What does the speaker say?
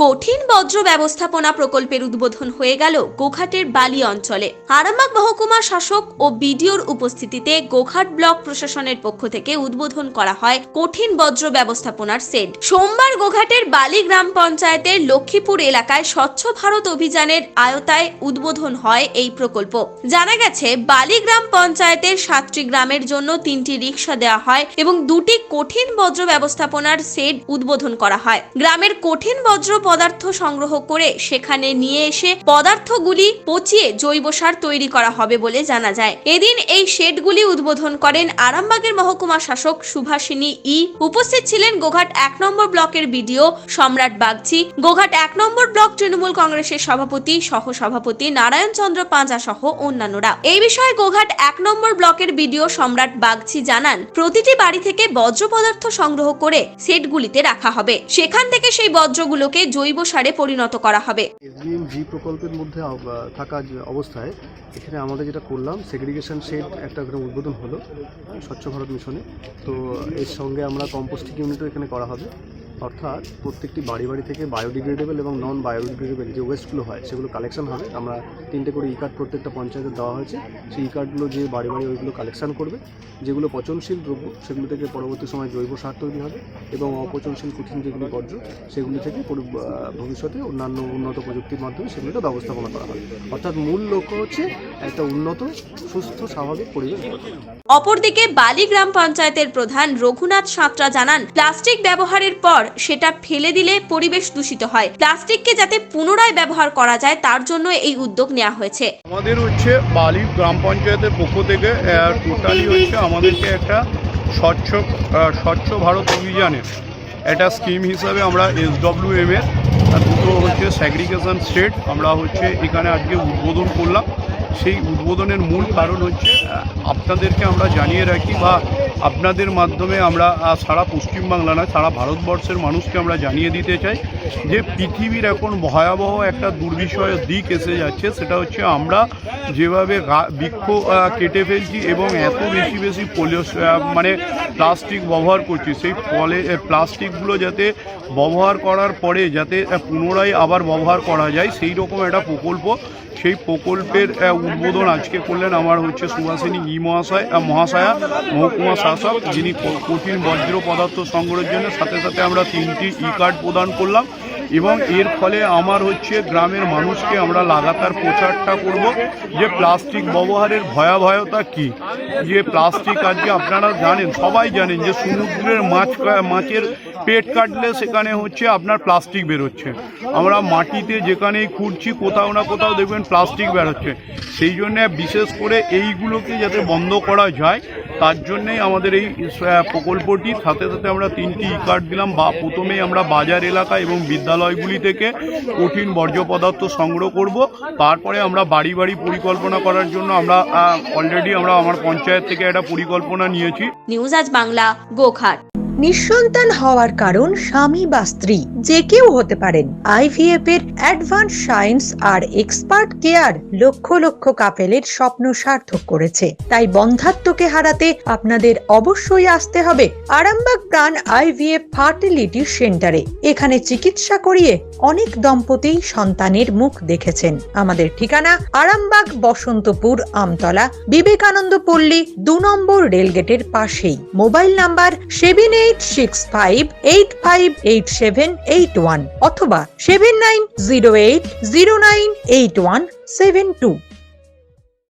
কঠিন বজ্র ব্যবস্থাপনা প্রকল্পের উদ্বোধন হয়ে গেল গোঘাটের বালি অঞ্চলে। আরামবাগ মহকুমা শাসক ও বিডিওর উপস্থিতিতে গোঘাট ব্লক প্রশাসনের পক্ষ থেকে উদ্বোধন করা হয় কঠিন বজ্র ব্যবস্থাপনার সেট। সোমবার গোঘাটের বালি গ্রাম পঞ্চায়েতের লক্ষ্মীপুর এলাকায় স্বচ্ছ ভারত অভিযানের আওতায় উদ্বোধন হয় এই প্রকল্প। জানা গেছে, বালি গ্রাম পঞ্চায়েতের 7টি গ্রামের জন্য 3টি রিক্সা দেওয়া হয় এবং 2টি কঠিন বজ্র ব্যবস্থাপনার সেট উদ্বোধন করা হয়। গ্রামের কঠিন বজ্র পদার্থ সংগ্রহ করে সেখানে নিয়ে এসে পদার্থগুলি পচিয়ে জৈব সার তৈরি করা হবে বলে জানা যায়। এদিন এই শেডগুলি উদ্বোধন করেন আরামবাগের মহকুমা শাসক সুভাষিনী ই। উপস্থিত ছিলেন গোঘাট 1 নম্বর ব্লকের বিডিও সম্রাট বাগচি, গোঘাট 1 নম্বর ব্লক তৃণমূল কংগ্রেসের সভাপতি সহ সভাপতি নারায়ণ চন্দ্র পাঁজা সহ অন্যান্যরা। এই বিষয়ে গোঘাট 1 নম্বর ব্লকের বিডিও সম্রাট বাগচি জানান, প্রতিটি বাড়ি থেকে বজ্র পদার্থ সংগ্রহ করে সেটগুলিতে রাখা হবে। সেখান থেকে সেই বজ্রগুলোকে জৈব সারে পরিণত করা হবে। এসডিএম-জি প্রকল্পের মধ্যে থাকা অবস্থায় এখানে আমাদের যেটা করলাম, সেগ্রিগেশন শেড একটা উদ্বোধন হলো স্বচ্ছ ভারত মিশনে। তো এর সঙ্গে আমরা কম্পোস্টিং ইউনিটও এখানে করা হবে, অর্থাৎ প্রত্যেকটি বাড়ি বাড়ি থেকে বায়োডিগ্রেডেবল এবং নন বায়োডিগ্রেডেবল যে ওয়েস্টগুলো হয় সেগুলো কালেকশন হবে। আমরা 3টে করে কার্ড প্রত্যেকটা পঞ্চায়েতে দেওয়া হয়েছে। সেই কার্ডগুলো যে বাড়ি বাড়ি ওইগুলো কালেকশন করবে। যেগুলো পচনশীল দ্রব্য সেগুলো থেকে পরবর্তী সময় জৈব সার তৈরি হবে এবং অপচনশীল কঠিন যেগুলি বর্জ্য সেগুলি থেকে ভবিষ্যতে অন্যান্য উন্নত প্রযুক্তির মাধ্যমে সেগুলোকে ব্যবস্থাপনা করা হবে। অর্থাৎ মূল লক্ষ্য হচ্ছে একটা উন্নত, সুস্থ, স্বাভাবিক পরিবেশ। অপরদিকে বালি গ্রাম পঞ্চায়েতের প্রধান রঘুনাথ সাঁতরা জানান, প্লাস্টিক ব্যবহারের পর সেটা ফেলে দিলে পরিবেশ দূষিত হয়। প্লাস্টিককে যাতে পুনরায় ব্যবহার করা যায় তার জন্য এই উদ্যোগ নেওয়া হয়েছে। আমাদের হচ্ছে বালি গ্রাম পঞ্চায়েতের পক্ষ থেকে টোটালি হচ্ছে আমাদেরকে একটা স্বচ্ছ ভারত অভিযানের একটা স্কিম হিসাবে আমরা SWM এর দুটো হচ্ছে সেগ্রিগেশন শেড আমরা হচ্ছে এখানে আজকে উদ্বোধন করলাম। সেই উদ্বোধনের মূল কারণ হচ্ছে আপনাদেরকে আমরা জানিয়ে রাখি বা আপনাদের মাধ্যমে আমরা সারা পশ্চিমবাংলা নয় সারা ভারতবর্ষের মানুষকে আমরা জানিয়ে দিতে চাই যে পৃথিবীর এখন ভয়াবহ একটা দুর্বিষয় দিক এসে যাচ্ছে। সেটা হচ্ছে আমরা যেভাবে বৃক্ষ কেটে ফেলছি এবং এত বেশি মানে প্লাস্টিক ব্যবহার করছি, সেই ফলে প্লাস্টিকগুলো যাতে ব্যবহার করার পরে যাতে পুনরায় আবার ব্যবহার করা যায় সেই রকম একটা প্রকল্প। সেই প্রকল্পের উদ্বোধন আজকে করলেন আমার হচ্ছে সুভাষিনী ই মহাশয়া মহকুমা শাসক, যিনি কঠিন বজ্র পদার্থ সংগ্রহের জন্য সাথে সাথে আমরা 3টি কার্ড প্রদান করলাম। এবং এর ফলে আমার হচ্ছে গ্রামের মানুষকে আমরা লাগাতার প্রচারটা করব যে প্লাস্টিক ব্যবহারের ভয়াবহতা কী। যে প্লাস্টিক আজকে আপনারা জানেন, সবাই জানেন যে সমুদ্রের মাছের পেট কাটলে সেখানে হচ্ছে আপনার প্লাস্টিক বেরোচ্ছে। আমরা মাটিতে যেখানেই খুঁড়ছি কোথাও না কোথাও দেখবেন প্লাস্টিক বেরোচ্ছে। সেই জন্য বিশেষ করে এইগুলোকে যাতে বন্ধ করা যায় তার জন্যেই আমাদের এই প্রকল্পটি। সাথে সাথে আমরা 3টি কার্ড দিলাম। প্রথমেই আমরা বাজার এলাকা এবং বিদ্যালয়গুলি থেকে কঠিন বর্জ্য পদার্থ সংগ্রহ করব। তারপরে আমরা বাড়ি বাড়ি পরিকল্পনা করার জন্য আমরা অলরেডি আমার পঞ্চায়েত থেকে একটা পরিকল্পনা নিয়েছি। নিউজ আজ বাংলা, গোঘাট। নিঃসন্তান হওয়ার কারণ স্বামী বা স্ত্রী যে কেউ হতে পারেন। IVF এর অ্যাডভান্স সায়েন্স আর এক্সপার্ট কেয়ার লক্ষ লক্ষ কাপেলের স্বপ্ন সার্থক করেছে। তাই বন্ধাত্বকে হারাতে আপনাদের অবশ্যই আসতে হবে আরামবাগ প্রাণ IVF ফার্টিলিটি সেন্টারে। এখানে চিকিৎসা করিয়ে অনেক দম্পতি সন্তানের মুখ দেখেছেন। আমাদের ঠিকানা আরামবাগ বসন্তপুর আমতলা বিবেকানন্দ পল্লী 2 নম্বর রেলগেটের পাশেই। মোবাইল নাম্বার 7865858781 অথবা 7908098172।